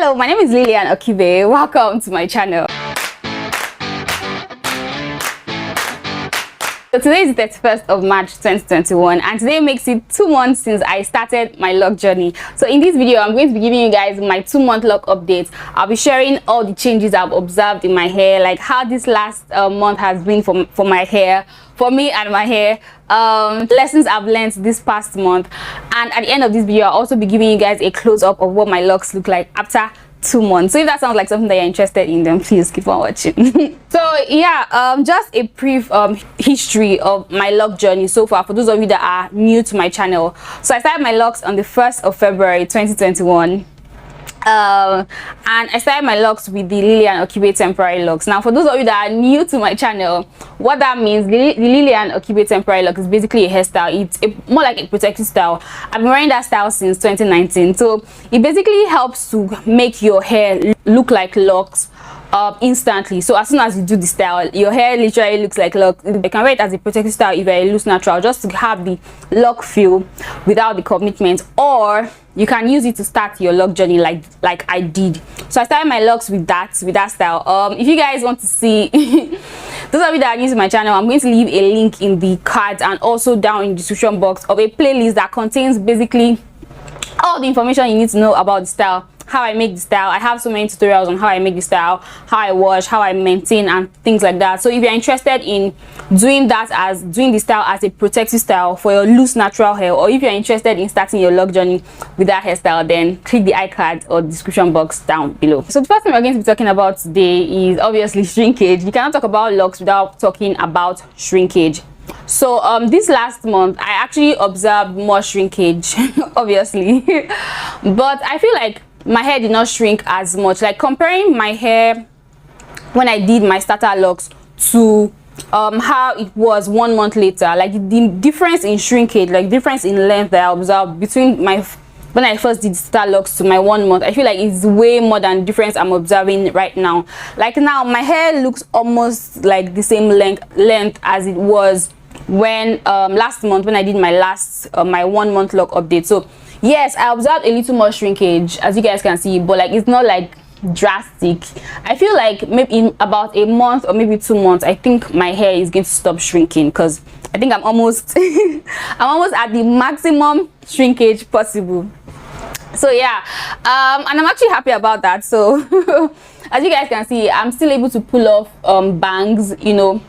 Hello, my name is Lilian Okibe. Welcome to my channel. So today is the 31st of March 2021 and today makes it 2 months since I started my lock journey. So in this video, I'm going to be giving you guys my 2-month lock updates. I'll be sharing all the changes I've observed in my hair, like how this last month has been for my hair, for me and my hair, lessons I've learned this past month, and at the end of this video I'll also be giving you guys a close-up of what my locks look like after 2 months. So if that sounds like something that you're interested in, then please keep on watching. So yeah, just a brief history of my lock journey so far for those of you that are new to my channel. So I started my locks on the 1st of February 2021. And I started my locks with the Lilian Okibe temporary locks. Now for those of you that are new to my channel, what that means, the Lilian Okibe temporary lock is basically a hairstyle. It's more like a protective style. I've been wearing that style since 2019, so it basically helps to make your hair look like locks instantly. So as soon as you do the style, your hair literally looks like locks. You can wear it as a protective style if you're a loose natural, just to have the lock feel without the commitment, or you can use it to start your lock journey like I did. So I started my locks with that style. If you guys want to see those of you that are new to my channel, I'm going to leave a link in the cards and also down in the description box of a playlist that contains basically all the information you need to know about the style, how I make the style. I have so many tutorials on how I make the style, how I wash, how I maintain, and things like that. So if you're interested in doing the style as a protective style for your loose natural hair, or if you're interested in starting your lock journey with that hairstyle, then click the iCard or the description box down below. So the first thing we're going to be talking about today is obviously shrinkage. You cannot talk about locks without talking about shrinkage. So this last month I actually observed more shrinkage obviously, but I feel like my hair did not shrink as much. Like comparing my hair when I did my starter locks to how it was 1 month later, like the difference in shrinkage, like difference in length that I observed between my when I first did starter locks to my 1 month, I feel like it's way more than the difference I'm observing right now. Like now my hair looks almost like the same length as it was when last month when I did my my 1 month lock update. So yes, I observed a little more shrinkage, as you guys can see, but like it's not like drastic. I feel like maybe in about a month or maybe 2 months, I think my hair is going to stop shrinking, because I think I'm almost I'm almost at the maximum shrinkage possible. So yeah, and I'm actually happy about that. So as you guys can see, I'm still able to pull off bangs, you know,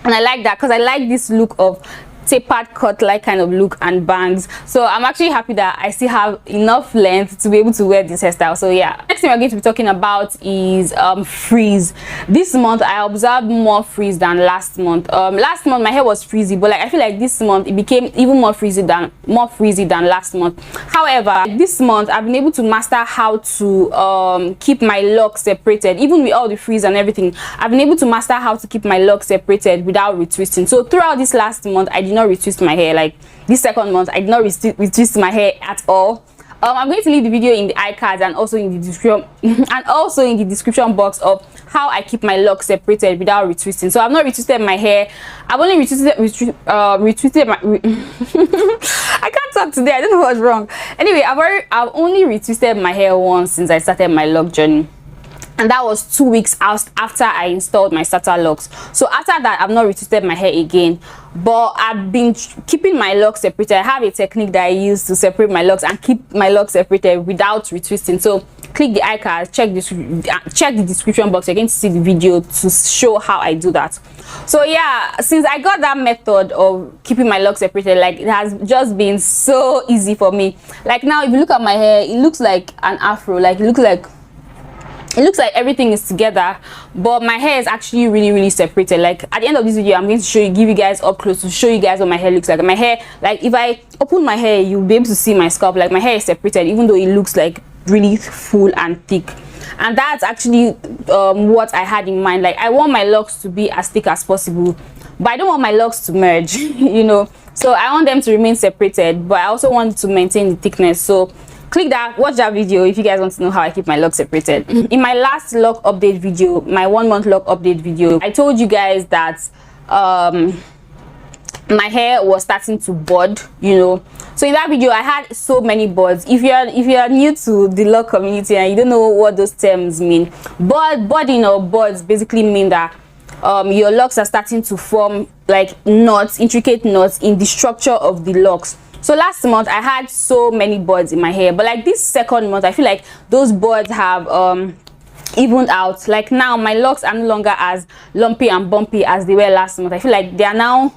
and I like that because I like this look of tapered cut like kind of look and bangs. So I'm actually happy that I still have enough length to be able to wear this hairstyle. So yeah, next thing we're going to be talking about is frizz. This month I observed more frizz than last month. Last month my hair was frizzy, but like I feel like this month it became even more frizzy than last month. However, this month I've been able to master how to keep my locks separated. Even with all the frizz and everything, I've been able to master how to keep my locks separated without retwisting. So throughout this last month I did not retwist my hair. Like this second month I did not retwist my hair at all. I'm going to leave the video in the iCards and also in the description box of how I keep my locks separated without retwisting. So I've not retwisted my hair. I've only retwisted my I can't talk today, I don't know what's wrong. Anyway, I've only retwisted my hair once since I started my lock journey, and that was 2 weeks after I installed my starter locks. So after that I've not retwisted my hair again, but I've been keeping my locks separated. I have a technique that I use to separate my locks and keep my locks separated without retwisting. So click the icon, check the description box. You're going to see the video to show how I do that. So yeah, since I got that method of keeping my locks separated, like it has just been so easy for me. Like now if you look at my hair, it looks like an afro. Like it looks like everything is together, but my hair is actually really separated. Like at the end of this video I'm going to give you guys up close to show you guys what my hair looks like. My hair, like if I open my hair, you'll be able to see my scalp. Like my hair is separated even though it looks like really full and thick, and that's actually what I had in mind. Like I want my locks to be as thick as possible, but I don't want my locks to merge you know, so I want them to remain separated, but I also want to maintain the thickness. So click that, watch that video if you guys want to know how I keep my locks separated. In my last lock update video, my 1 month lock update video, I told you guys that my hair was starting to bud, you know. So in that video I had so many buds. If you are new to the lock community and you don't know what those terms mean, budding or buds basically mean that your locks are starting to form like knots, intricate knots in the structure of the locks. So last month I had so many buds in my hair, but like this second month I feel like those buds have evened out. Like now my locks are no longer as lumpy and bumpy as they were last month. I feel like they are now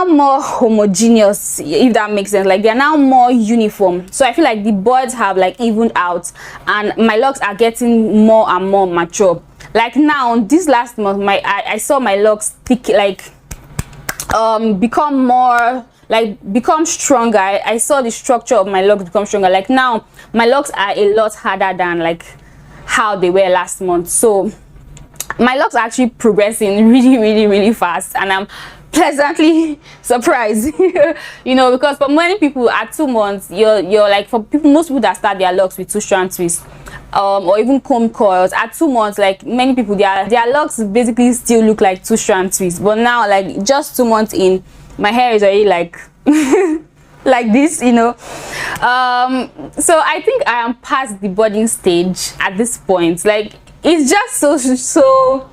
more homogeneous, if that makes sense. Like they are now more uniform. So I feel like the buds have like evened out and my locks are getting more and more mature. Like now this last month I saw my locks thick, like become stronger. I saw the structure of my locks become stronger. Like now my locks are a lot harder than like how they were last month. So my locks are actually progressing really fast, and I'm pleasantly surprised. You know, because for many people at 2 months, you're like, for most people that start their locks with 2-strand twists or even comb coils, at 2 months, like many people, their locks basically still look like 2-strand twists. But now, like just 2 months in, my hair is already like like this, you know. So I think I am past the budding stage at this point. Like it's just so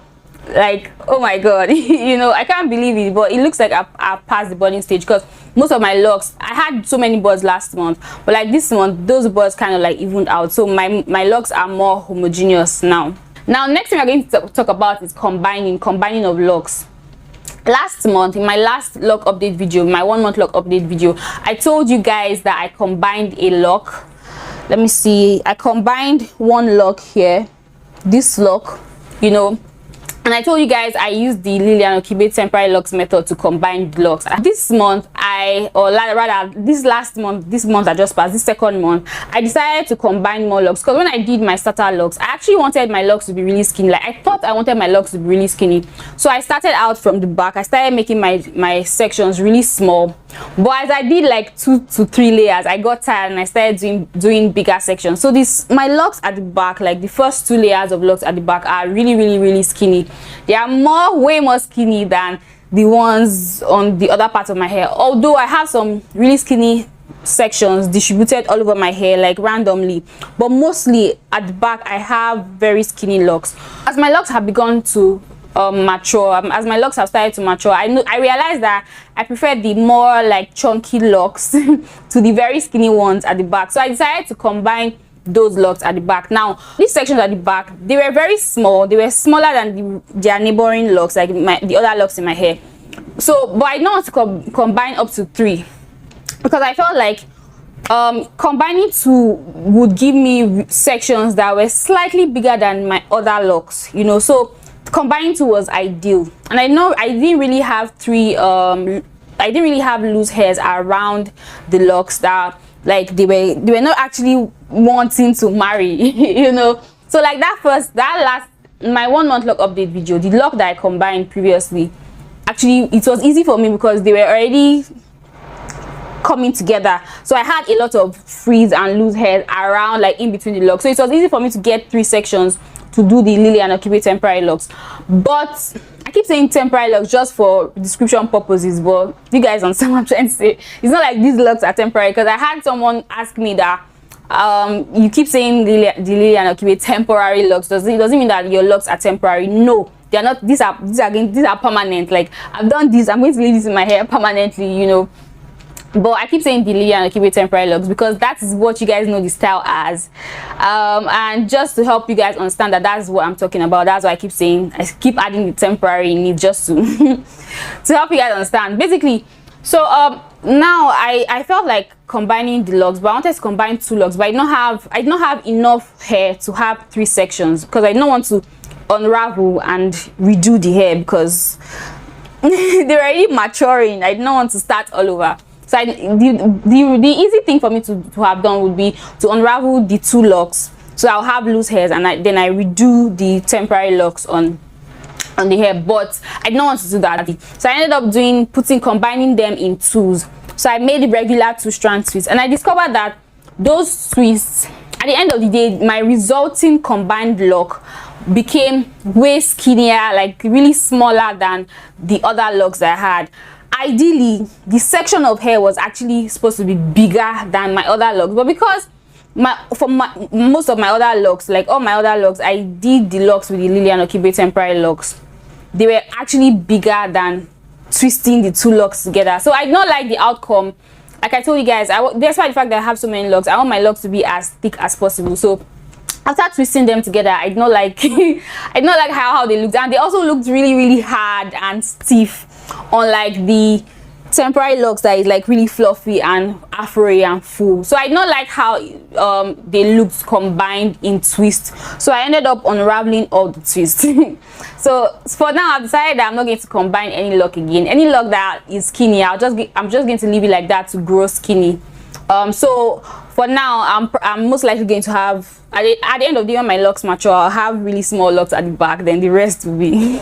like, oh my god. You know, I can't believe it, but it looks like I've passed the budding stage, because most of my locks, I had so many buds last month, but like this month those buds kind of like evened out, so my locks are more homogeneous now. Next thing we're going to talk about is combining of locks. Last month, in my last lock update video, my 1 month lock update video, I told you guys that I combined a lock. Let me see, I combined one lock here, this lock, you know, and I told you guys I used the Lilian Okibe temporary locks method to combine the locks. This month this month I just passed, this second month, I decided to combine more locks, because when I did my starter locks, I actually wanted my locks to be really skinny. Like I thought I wanted my locks to be really skinny, so I started out from the back. I started making my sections really small, but as I did like 2 to 3 layers, I got tired and I started doing bigger sections. So my locks at the back, like the first 2 layers of locks at the back, are really skinny. They are way more skinny than the ones on the other part of my hair, although I have some really skinny sections distributed all over my hair, like randomly, but mostly at the back I have very skinny locks. As my locks have begun to mature, as my locks have started to mature, I realized that I prefer the more like chunky locks to the very skinny ones at the back. So I decided to combine those locks at the back. Now these sections at the back, they were very small. They were smaller than their neighboring locks, like the other locks in my hair. So but I don't want to combine up to 3, because I felt like combining 2 would give me sections that were slightly bigger than my other locks, you know. So combining 2 was ideal. And I know I didn't really have loose hairs around the locks that like they were not actually wanting to marry, you know. So like my 1 month lock update video, the lock that I combined previously, actually it was easy for me because they were already coming together. So I had a lot of frizz and loose hairs around, like in between the locks, so it was easy for me to get 3 sections to do the Lilian Okibe temporary locks. But I keep saying temporary locks just for description purposes, but you guys understand what I'm trying to say. It's not like these locks are temporary, because I had someone ask me that you keep saying the Lilian Okibe temporary locks, it doesn't mean that your locks are temporary. No, they are not. These are permanent. Like I've done this, I'm going to leave this in my hair permanently, you know. But I keep saying the Lilian Okibe temporary locks because that is what you guys know the style as, and just to help you guys understand that that's what I'm talking about, that's why I keep saying, I keep adding the temporary in it, just to to help you guys understand basically. So now I felt like combining the locks, but I wanted to combine 2 locks, but I did not have enough hair to have 3 sections, because I don't want to unravel and redo the hair, because they're already maturing. I don't want to start all over. So the easy thing for me to have done would be to unravel the 2 locks, so I'll have loose hairs, and then I redo the temporary locks on the hair. But I don't want to do that, so I ended up combining them in 2s. So I made the regular 2-strand twists, and I discovered that those twists, at the end of the day, my resulting combined lock became way skinnier, like really smaller than the other locks I had. ideally the section of hair was actually supposed to be bigger than my other locks, but because most of my other locks, like all my other locks, I did the locks with the Lilian Okibe temporary locks, they were actually bigger than twisting the two locks together. So I did not like the outcome. Like I told you guys, despite the fact that I have so many locks, I want my locks to be as thick as possible. So after twisting them together, I did not like I did not like how they looked, and they also looked really hard and stiff, unlike the temporary locks that is like really fluffy and afro-y and full. So I did not like how they looked combined in twist. So I ended up unraveling all the twists. So for now, I've decided that I'm not going to combine any lock again. Any lock that is skinny, I'm just going to leave it like that to grow skinny. So for now, I'm most likely going to have, at the end of the year when my locks mature, I'll have really small locks at the back, then the rest will be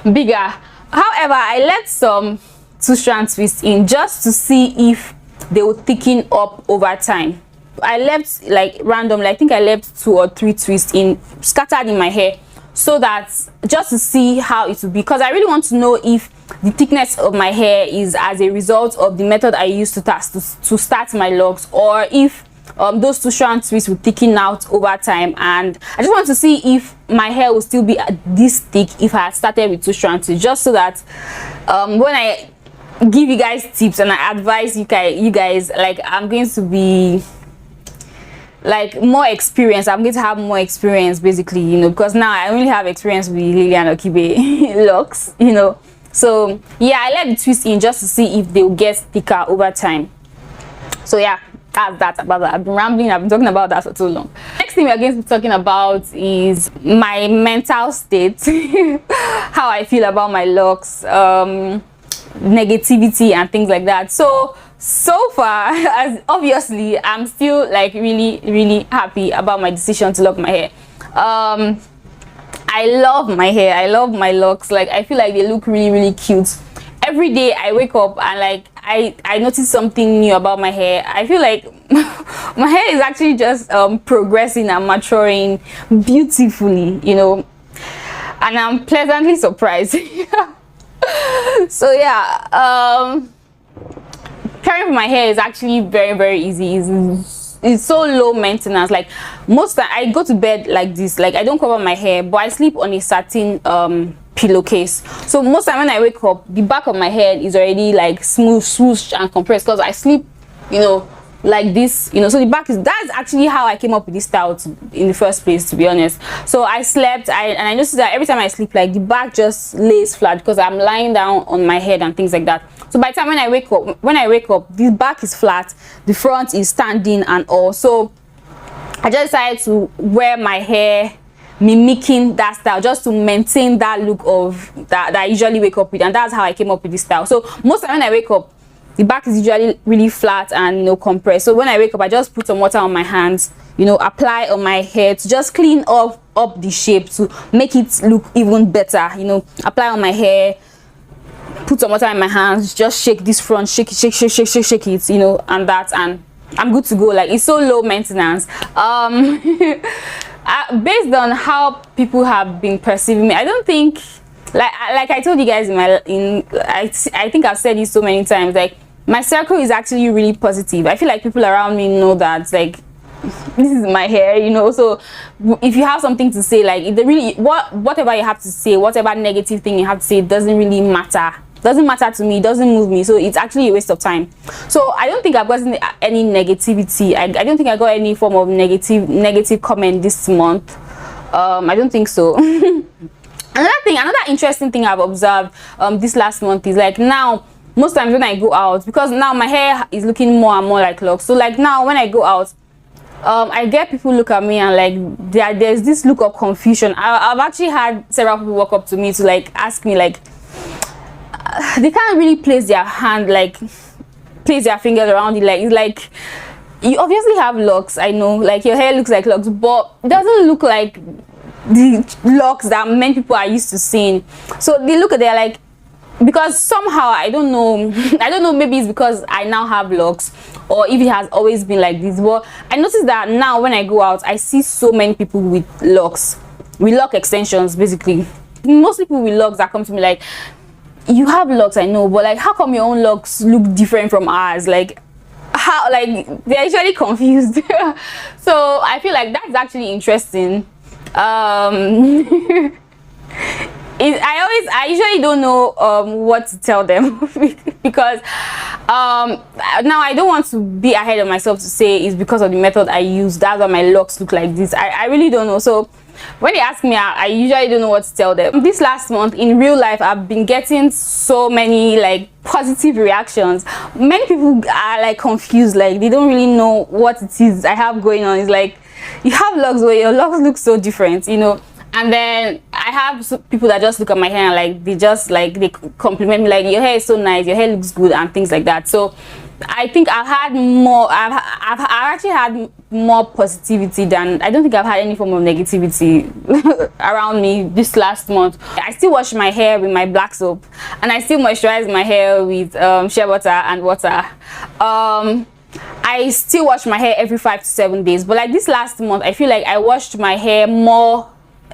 bigger. However, I let some 2-strand twists in just to see if they will thicken up over time. I left like randomly, I think I left 2 or 3 twists in, scattered in my hair, so that just to see how it will be, because I really want to know if the thickness of my hair is as a result of the method I used to start my locks, or if those 2-strand twists will thicken out over time. And I just want to see if my hair will still be this thick if I had started with 2-strand twists, just so that when I give you guys tips and I advise you guys, like I'm going to be like more experience. I'm going to have more experience basically, you know, because now I only have experience with Lilian Okibe locks, you know. So yeah, I let the twist in just to see if they'll get thicker over time. So yeah, that's that about that. I've been rambling, I've been talking about that for too long. Next thing we're going to be talking about is my mental state, how I feel about my locks, negativity and things like that. So far, as obviously I'm still like really happy about my decision to lock my hair. I love my hair, I love my locks. Like I feel like they look really cute. Every day I wake up and like I notice something new about my hair. I feel like my hair is actually just progressing and maturing beautifully, you know, and I'm pleasantly surprised. So yeah, caring for my hair is actually very easy. It's so low maintenance. Like most time I go to bed like this, like I don't cover my hair, but I sleep on a satin pillowcase. So most time when I wake up, the back of my head is already like smooth and compressed, because I sleep, you know, like this, you know. So the back that's actually how I came up with this style in the first place, to be honest. So I slept, and I noticed that every time I sleep, like the back just lays flat because I'm lying down on my head and things like that. So by the time when I wake up, the back is flat, the front is standing and all. So I just decided to wear my hair mimicking that style, just to maintain that look of that I usually wake up with, and that's how I came up with this style. So most time when I wake up, the back is usually really flat and, you know, compressed. So when I wake up, I just put some water on my hands, you know, apply on my hair to just clean up the shape to make it look even better, you know. Apply on my hair, put some water in my hands, just shake this front, shake it, you know, and I'm good to go. Like it's so low maintenance. Based on how people have been perceiving me, I don't think, like I told you guys I think I've said this so many times, like my circle is actually really positive. I feel like people around me know that, like, this is my hair, you know. So if you have something to say, like whatever you have to say, whatever negative thing you have to say, it doesn't really matter. Doesn't matter to me, it doesn't move me, so it's actually a waste of time. So I don't think I've gotten any negativity. I don't think I got any form of negative comment this month. I don't think so. Another interesting thing I've observed this last month is, like, now most times when I go out, because now my hair is looking more and more like locks, so like now when I go out, I get people look at me and like there's this look of confusion. I've actually had several people walk up to me to like ask me, like, they can't really place their hand, like place their fingers around it. Like, it's like, you obviously have locks, I know, like your hair looks like locks, but it doesn't look like the locks that many people are used to seeing. So they look at, they're like, because somehow I don't know, maybe it's because I now have locks, or if it has always been like this, but I noticed that now when I go out, I see so many people with locks, with lock extensions basically. Most people with locks that come to me, like, you have locks, I know, but like how come your own locks look different from ours? Like how, like they're actually confused. So I feel like that's actually interesting. I usually don't know what to tell them because now I don't want to be ahead of myself to say it's because of the method I use that's why my locks look like this. I really don't know. So when they ask me, I usually don't know what to tell them. This last month in real life, I've been getting so many like positive reactions. Many people are like confused, like they don't really know what it is I have going on. It's like you have locks, but your locks look so different, you know. And then I have people that just look at my hair and like they compliment me, like your hair is so nice, your hair looks good, and things like that. So I think I've had more, I've actually had more positivity than, I don't think I've had any form of negativity around me this last month. I still wash my hair with my black soap, and I still moisturize my hair with shea butter and water. I still wash my hair every 5 to 7 days, but like this last month I feel like I washed my hair more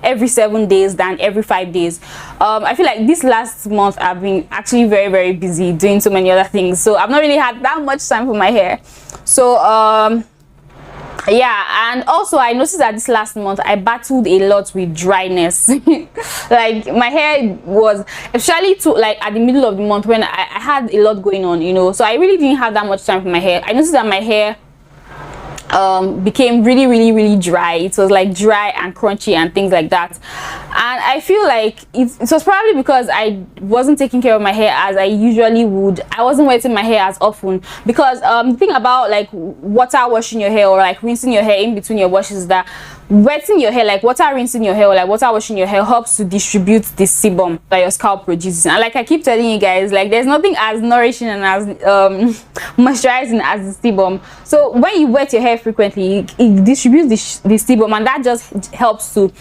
every 7 days than every 5 days. I feel like this last month I've been actually very busy doing so many other things, so I've not really had that much time for my hair. So yeah, and also I noticed that this last month I battled a lot with dryness. Like my hair was, especially to like at the middle of the month when I had a lot going on, you know, so I really didn't have that much time for my hair. I noticed that my hair became really dry. It was like dry and crunchy and things like that, and I feel like it was probably because I wasn't taking care of my hair as I usually would. I wasn't wetting my hair as often, because the thing about like water washing your hair or like rinsing your hair in between your washes is that wetting your hair, like water rinsing your hair or like water washing your hair, helps to distribute the sebum that your scalp produces. And like I keep telling you guys, like there's nothing as nourishing and as moisturizing as the sebum. So when you wet your hair frequently, it distributes the sebum, and that just helps to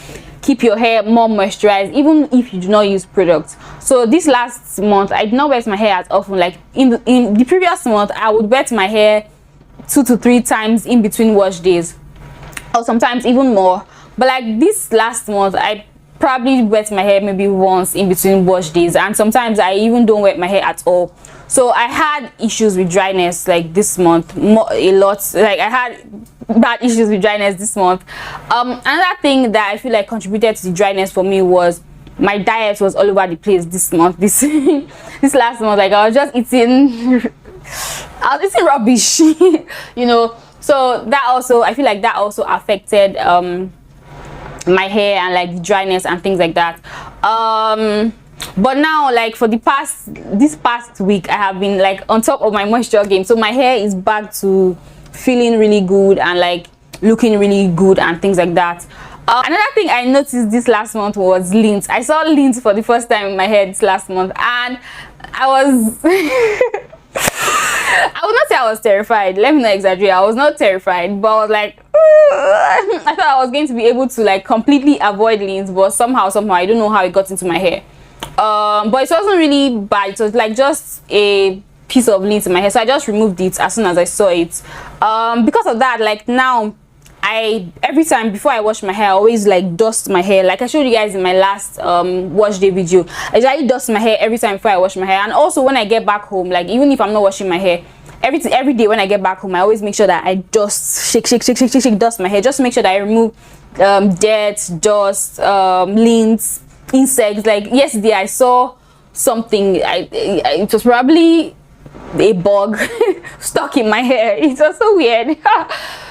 keep your hair more moisturized even if you do not use products. So this last month I did not wet my hair as often. Like in the previous month I would wet my hair 2 to 3 times in between wash days, or sometimes even more. But like this last month I probably wet my hair maybe once in between wash days, and sometimes I even don't wet my hair at all. So I had issues with dryness like this month, a lot. Like I had bad issues with dryness this month. Another thing that I feel like contributed to the dryness for me was my diet was all over the place this month. This last month, like I was just eating rubbish. You know, so that also, I feel like that also affected my hair and like the dryness and things like that. But now, like for this past week, I have been like on top of my moisture game, so my hair is back to feeling really good and like looking really good and things like that. Another thing I noticed this last month was lint. I saw lint for the first time in my hair this last month, and I was I would not say I was terrified, let me not exaggerate. I was not terrified, but I was like I thought I was going to be able to like completely avoid lint, but somehow I don't know how it got into my hair. But it wasn't really bad. It was like just a piece of lint in my hair, so I just removed it as soon as I saw it. Because of that, like now every time before I wash my hair, I always like dust my hair. Like I showed you guys in my last wash day video, I usually dust my hair every time before I wash my hair. And also when I get back home, like even if I'm not washing my hair, every day when I get back home, I always make sure that I dust, shake dust my hair, just to make sure that I remove dirt, dust, lint, insects. Like yesterday I saw something, it was probably a bug stuck in my hair. It was so weird.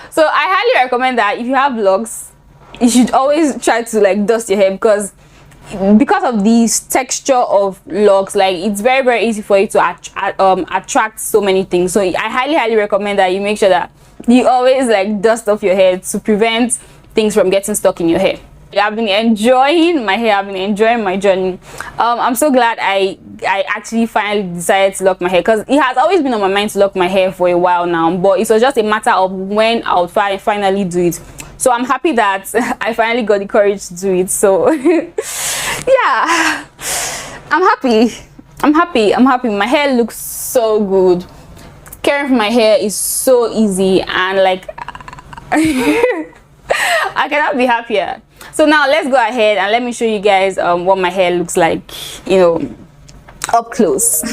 So I highly recommend that if you have locks, you should always try to like dust your hair, because of the texture of locks, like it's very easy for you to attract so many things. So I highly recommend that you make sure that you always like dust off your hair to prevent things from getting stuck in your hair. I've been enjoying my hair, I've been enjoying my journey. I'm so glad I actually finally decided to lock my hair, because it has always been on my mind to lock my hair for a while now, but it was just a matter of when I would finally do it. So I'm happy that I finally got the courage to do it. So yeah, I'm happy. My hair looks so good. Caring for my hair is so easy, and like I cannot be happier. So now let's go ahead and let me show you guys what my hair looks like, you know, up close.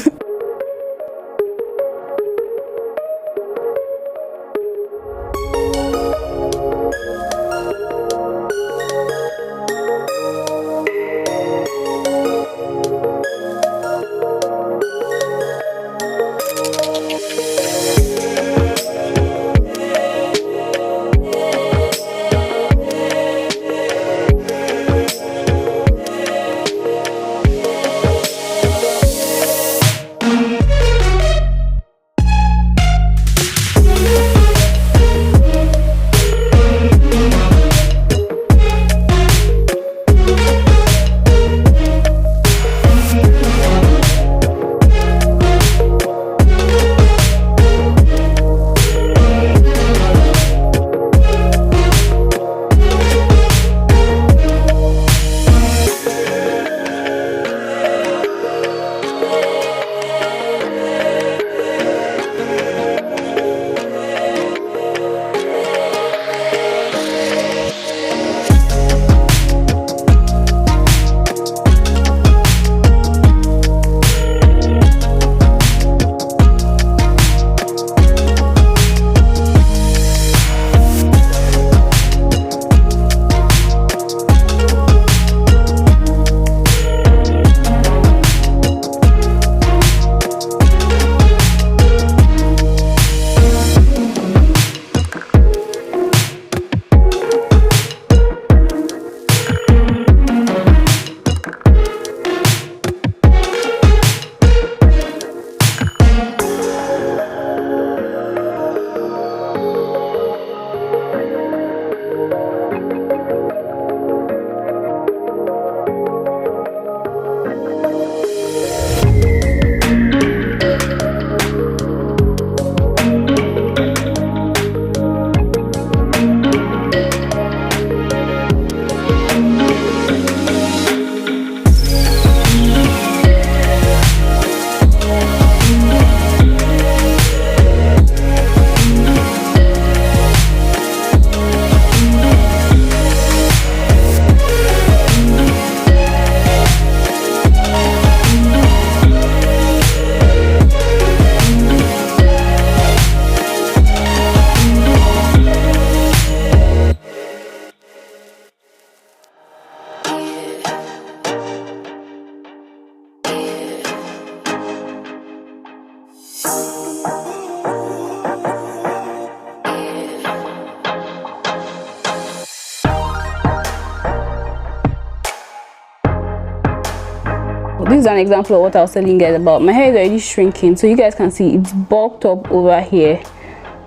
This is an example of what I was telling you guys about. My hair is already shrinking, so you guys can see it's bulked up over here.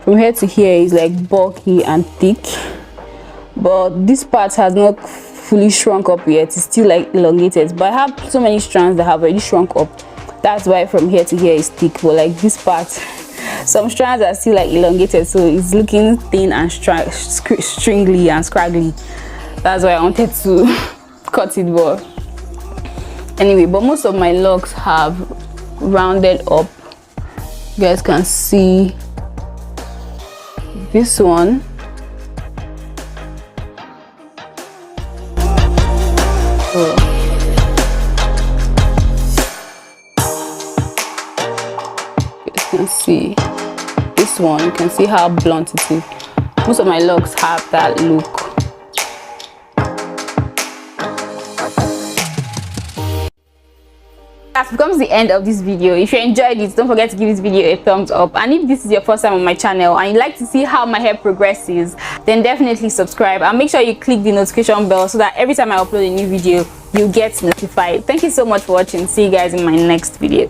From here to here is like bulky and thick, but this part has not fully shrunk up yet. It's still like elongated, but I have so many strands that have already shrunk up. That's why from here to here is thick, but like this part, some strands are still like elongated, so it's looking thin and stringly and scraggly. That's why I wanted to cut it, but anyway. But most of my locks have rounded up. You guys can see this one. You guys can see this one. You can see how blunt it is. Most of my locks have that look. That becomes the end of this video. If you enjoyed it, don't forget to give this video a thumbs up, and if this is your first time on my channel and you'd like to see how my hair progresses, then definitely subscribe and make sure you click the notification bell so that every time I upload a new video you get notified. Thank you so much for watching. See you guys in my next video.